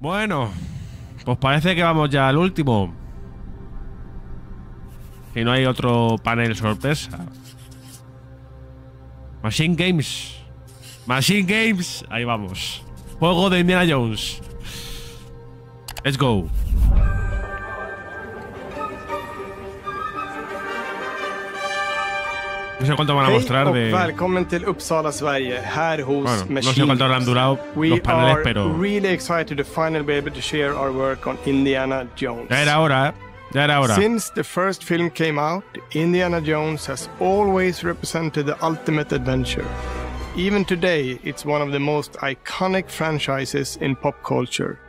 Bueno, pues parece que vamos ya al último. Si no hay otro panel sorpresa. Machine Games. Machine Games. Ahí vamos. Juego de Indiana Jones. Let's go. No sé cuánto van a mostrar de... Välkommen till Uppsala, Sverige. Här hos Bueno, no sé cuánto habrán durado los paneles, pero... We are really excited to finally be able to share our work on Indiana Jones. Ya era hora, ¿eh? Ya era hora. Since the first film came out, Indiana Jones has always represented the ultimate adventure. Even today, it's one of the most iconic franchises in pop culture.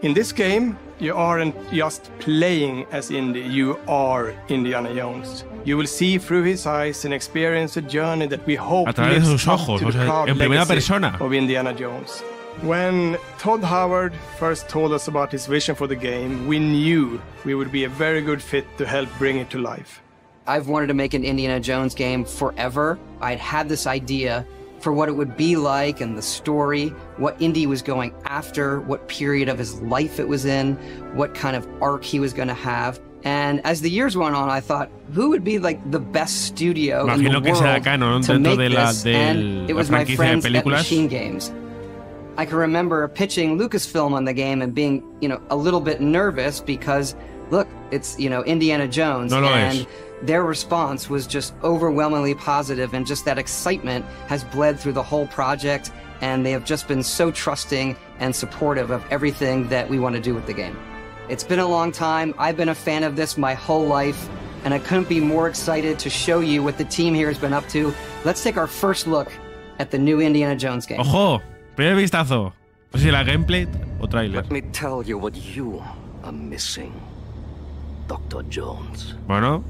In this game, you aren't just playing as Indy, you are Indiana Jones. You will see through his eyes and experience a journey that we hope a través de sus ojos, to the proud en primera legacy persona. of Indiana Jones. When Todd Howard first told us about his vision for the game, we knew we would be a very good fit to help bring it to life. I've wanted to make an Indiana Jones game forever. I'd had this idea for what it would be like and the story, what Indy was going after, what period of his life it was in, what kind of arc he was going to have. And as the years went on, I thought, who would be like the best studio in the world to make this? And it was my friends at Machine Games. I can remember pitching Lucasfilm on the game and being, a little bit nervous because, look, it's, Indiana Jones. And their response was just overwhelmingly positive, and just that excitement has bled through the whole project, and they have just been so trusting and supportive of everything that we want to do with the game. It's been a long time. I've been a fan of this my whole life, and I couldn't be more excited to show you what the team here has been up to. Let's take our first look at the new Indiana Jones game. ¡Ojo! Primer vistazo. No sé si la gameplay o tráiler. Let me tell you what you are missing, Dr. Jones. Bueno.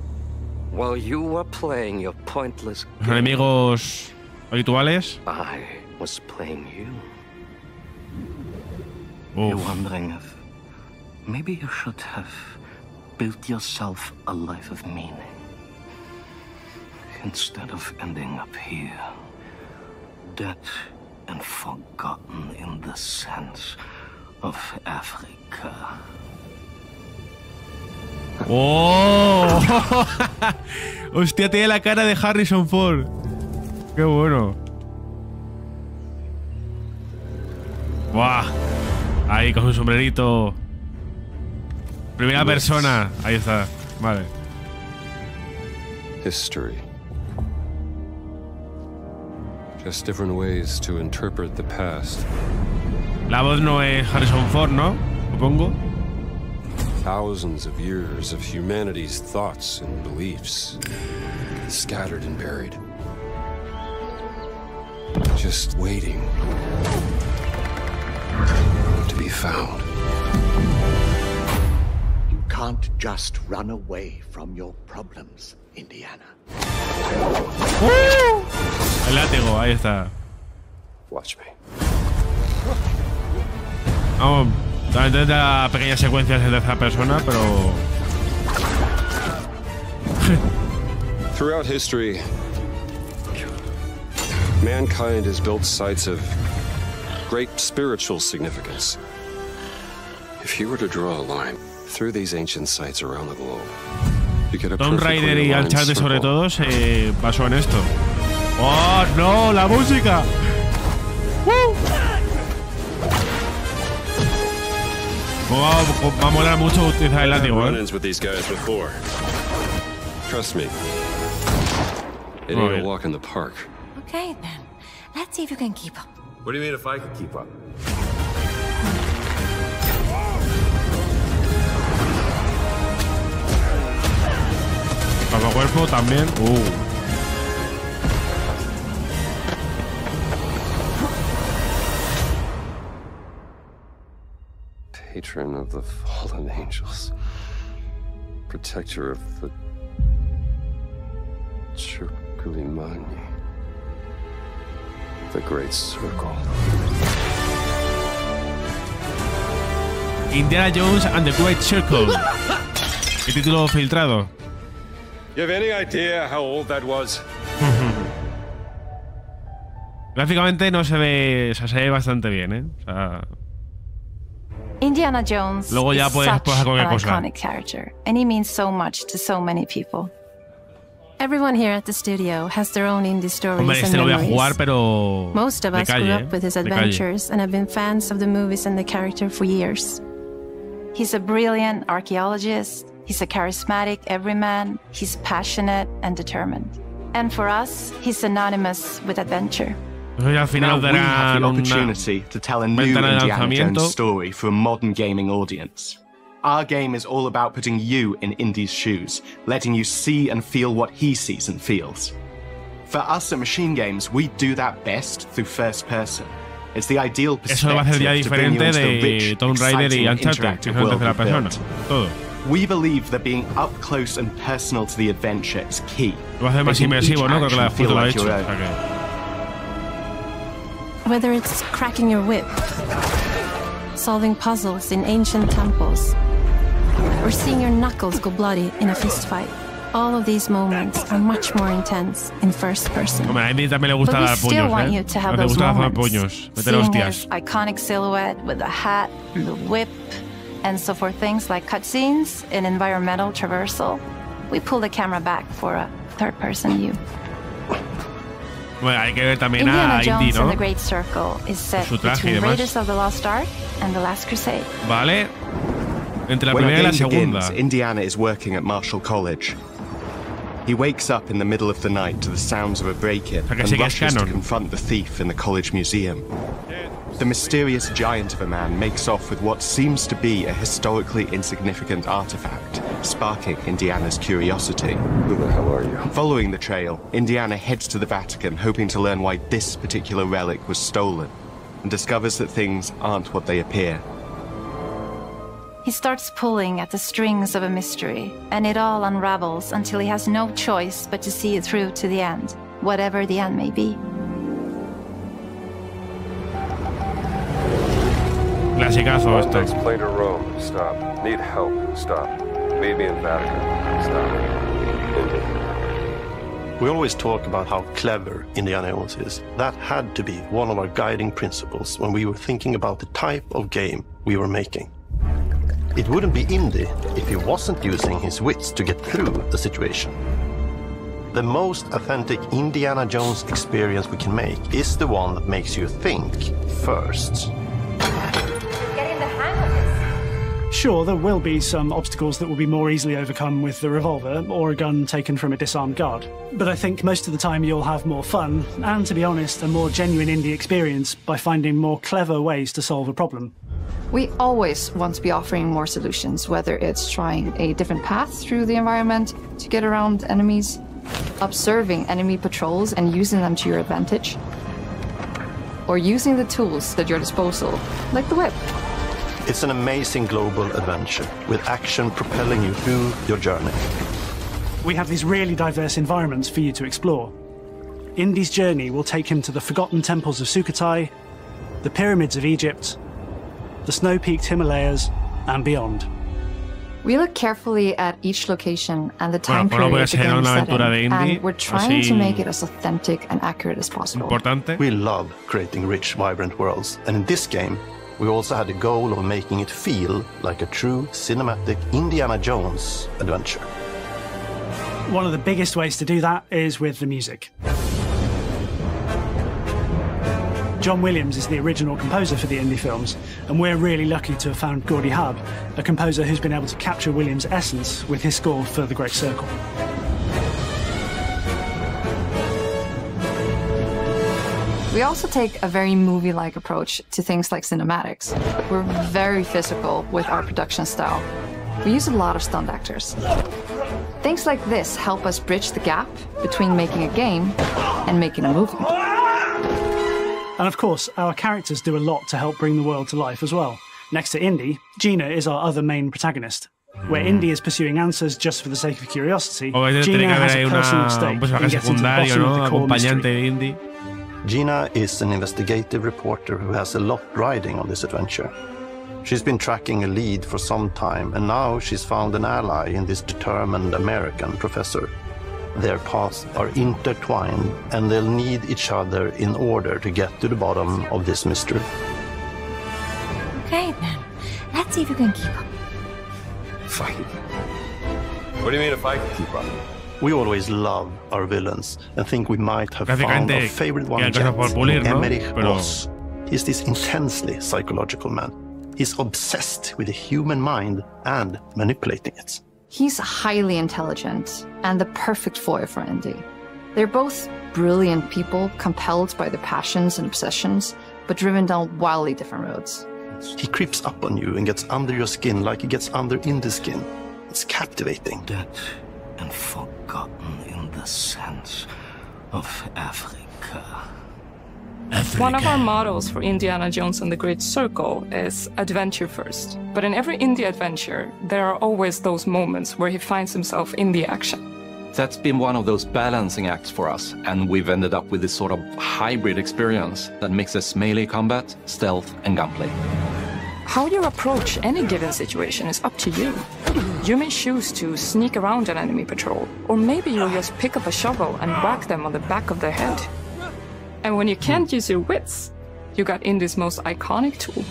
While you were playing your pointless Los enemigos habituales. I was playing you. Uf. You're wondering if maybe you should have built yourself a life of meaning instead of ending up here, dead and forgotten in the sense of Africa. ¡Oh! Hostia, tiene la cara de Harrison Ford. ¡Qué bueno! ¡Buah! Ahí con su sombrerito. Primera persona. Ahí está. Vale. History. Just different ways to interpret the past. La voz no es Harrison Ford, ¿no? Supongo. Thousands of years of humanity's thoughts and beliefs, scattered and buried. Just waiting to be found. You can't just run away from your problems, Indiana. El látigo, ahí está. Watch me. Vamos, también da pequeñas secuencias en tercera persona, pero... Throughout history, mankind has built sites of great spiritual significance. If you were to draw a line through these ancient sites around the globe, you get a Tomb Raider y perfectly aligned Uncharted sobre circle. todo se basó en esto. ¡Oh, no! ¡La música! Va a molar mucho utilizar el látigo, ¿eh? Run-ins with these guys before. Trust me, it ain't a walk in the park. Okay, then. Let's see if you can keep up. What do you mean if I can keep up? Para cuerpo también. Patron of the fallen angels, protector of the Chukulimani, the Great Circle. Indiana Jones and the Great Circle. ¿Qué título filtrado? You have any idea how old that was? Gráficamente no se ve, o sea, se ve bastante bien, ¿eh? O sea, Indiana Jones Luego ya is puedes such pasar cualquier an cosa. iconic character, and he means so much to so many people. Everyone here at the studio has their own indie stories Hombre, and este lo voy a memories. jugar, pero Most of de us calle, grew up with his de calle. adventures and have been fans of the movies and the character for years. He's a brilliant archaeologist, he's a charismatic everyman, he's passionate and determined. And for us, he's synonymous with adventure. Eso ya al final Now we have the darán opportunity to tell a new ventana de Indiana lanzamiento. Jones story for a modern gaming audience. Our game is all about putting you in Indy's shoes, letting you see and feel what he sees and feels. For us at Machine Games, we do that best through first person. It's the ideal Eso lo va a hacer ya perspective to bring you diferente into the de rich, Tomb Raider y exciting and Uncharted, que interactive son en world tercera we've persona. built. Todo. We believe that being up close and personal to the adventure is key. Lo va a hacer más making inmersivo, each ¿no? Creo que la action feel foto lo ha like hecho. your O own. sea que- Whether it's cracking your whip, solving puzzles in ancient temples, or seeing your knuckles go bloody in a fistfight, all of these moments are much more intense in first person. Hombre, a Andy también le gusta But we dar still puños, want ¿eh? you to have Le those gusta dar moments. puños, meter Seeing hostias. his iconic silhouette with the hat, the whip, and so for things like cutscenes and environmental traversal, we pull the camera back for a third-person view. Bueno, hay que ver también Indiana a Indy, Jones and ¿no? the Great Circle is set Su traje y between demás. Raiders of the Lost Ark and the Last Crusade. Vale. Entre la When our primera y la game segunda. begins, Indiana is working at Marshall College. He wakes up in the middle of the night to the sounds of a break-in sea que and sí que es rushes to canon. confront the thief in the college museum. The mysterious giant of a man makes off with what seems to be a historically insignificant artifact, sparking Indiana's curiosity. Who the hell are you? Following the trail, Indiana heads to the Vatican, hoping to learn why this particular relic was stolen, and discovers that things aren't what they appear. He starts pulling at the strings of a mystery, and it all unravels until he has no choice but to see it through to the end, whatever the end may be. Clasicazo esto. Next plane to Rome. Stop. Need help. Stop. Meet me in Vatican. Stop. Indy. We always talk about how clever Indiana Jones is. That had to be one of our guiding principles when we were thinking about the type of game we were making. It wouldn't be Indy if he wasn't using his wits to get through the situation. The most authentic Indiana Jones experience we can make is the one that makes you think first. Getting the hang of this. Sure, there will be some obstacles that will be more easily overcome with the revolver or a gun taken from a disarmed guard. But I think most of the time you'll have more fun and, to be honest, a more genuine indie experience by finding more clever ways to solve a problem. We always want to be offering more solutions, whether it's trying a different path through the environment to get around enemies, observing enemy patrols and using them to your advantage, or using the tools at your disposal, like the whip. It's an amazing global adventure with action propelling you through your journey. We have these really diverse environments for you to explore. Indy's journey will take him to the forgotten temples of Sukhothai, the pyramids of Egypt, the snow-peaked Himalayas, and beyond. We look carefully at each location and the time Bueno, period the game is set aventura de in, Indy, and we're trying to así make it as authentic and accurate as possible. Importante. We love creating rich, vibrant worlds, and in this game, we also had the goal of making it feel like a true cinematic Indiana Jones adventure. One of the biggest ways to do that is with the music. John Williams is the original composer for the Indy films, and we're really lucky to have found Gordy Hub, a composer who's been able to capture Williams' essence with his score for The Great Circle. We also take a very movie-like approach to things like cinematics. We're very physical with our production style. We use a lot of stunt actors. Things like this help us bridge the gap between making a game and making a movie. And of course, our characters do a lot to help bring the world to life as well. Next to Indy, Gina is our other main protagonist. Where Indy is pursuing answers just for the sake of curiosity, Gina has a personal stake in getting to the bottom of the core mystery. Gina is an investigative reporter who has a lot riding on this adventure. She's been tracking a lead for some time, and now she's found an ally in this determined American professor. Their paths are intertwined, and they'll need each other in order to get to the bottom of this mystery. Okay then, Let's see if you can keep up. Fight. What do you mean if I can keep up? We always love our villains and think we might have found our favorite one yet. Emmerich Ross. He's this intensely psychological man. He's obsessed with the human mind and manipulating it. He's highly intelligent and the perfect foil for Indy. They're both brilliant people, compelled by their passions and obsessions, but driven down wildly different roads. He creeps up on you and gets under your skin like he gets under Indy's skin. It's captivating. Dead and forgotten in the sense of Africa. One of our mottos for Indiana Jones and the Great Circle is adventure first. But in every indie adventure, there are always those moments where he finds himself in the action. That's been one of those balancing acts for us, and we've ended up with this sort of hybrid experience that mixes melee combat, stealth, and gunplay. How you approach any given situation is up to you. You may choose to sneak around an enemy patrol, or maybe you'll just pick up a shovel and whack them on the back of their head. And when you can't use your wits, you got Indy's most iconic tool.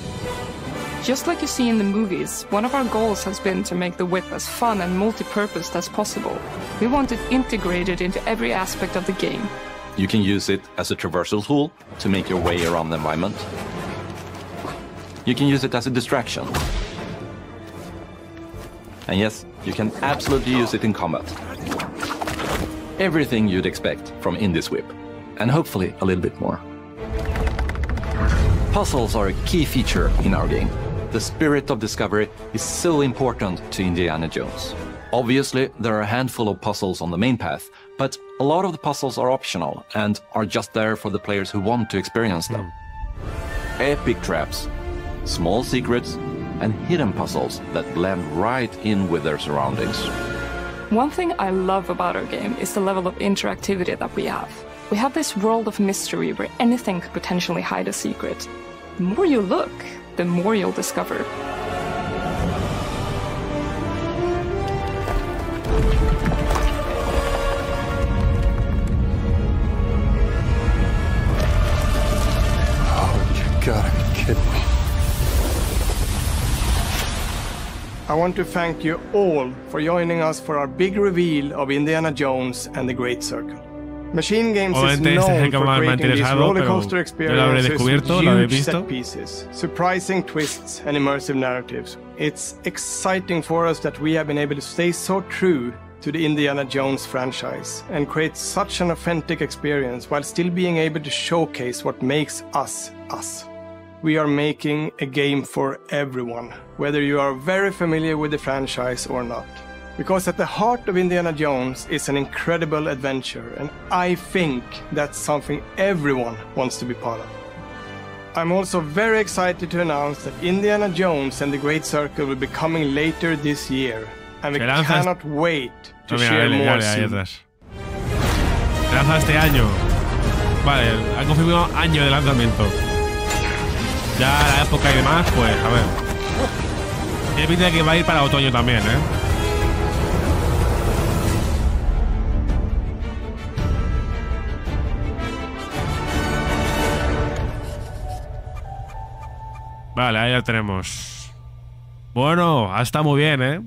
Just like you see in the movies, one of our goals has been to make the whip as fun and multi-purposed as possible. We want it integrated into every aspect of the game. You can use it as a traversal tool to make your way around the environment. You can use it as a distraction. And yes, you can absolutely use it in combat. Everything you'd expect from Indy's whip. And hopefully a little bit more. Puzzles are a key feature in our game. The spirit of discovery is so important to Indiana Jones. Obviously, there are a handful of puzzles on the main path, but a lot of the puzzles are optional and are just there for the players who want to experience them. Epic traps, small secrets, and hidden puzzles that blend right in with their surroundings. One thing I love about our game is the level of interactivity that we have. We have this world of mystery where anything could potentially hide a secret. The more you look, the more you'll discover. Oh, you gotta be kidding me. I want to thank you all for joining us for our big reveal of Indiana Jones and the Great Circle. Machine Games is known for creating these rollercoaster experiences with huge set pieces, surprising twists and immersive narratives. It's exciting for us that we have been able to stay so true to the Indiana Jones franchise and create such an authentic experience while still being able to showcase what makes us, us. We are making a game for everyone, whether you are very familiar with the franchise or not. Because at the heart of Indiana Jones is an incredible adventure, and I think that's something everyone wants to be part of. I'm also very excited to announce that Indiana Jones and the Great Circle will be coming later this year, and we cannot wait to share more soon. Se lanza este año. Vale, ha confirmado año de lanzamiento. Ya la época y demás, pues a ver. Tiene pinta de que va a ir para otoño también, ¿eh? Vale, ahí ya tenemos. Bueno, está muy bien, ¿eh?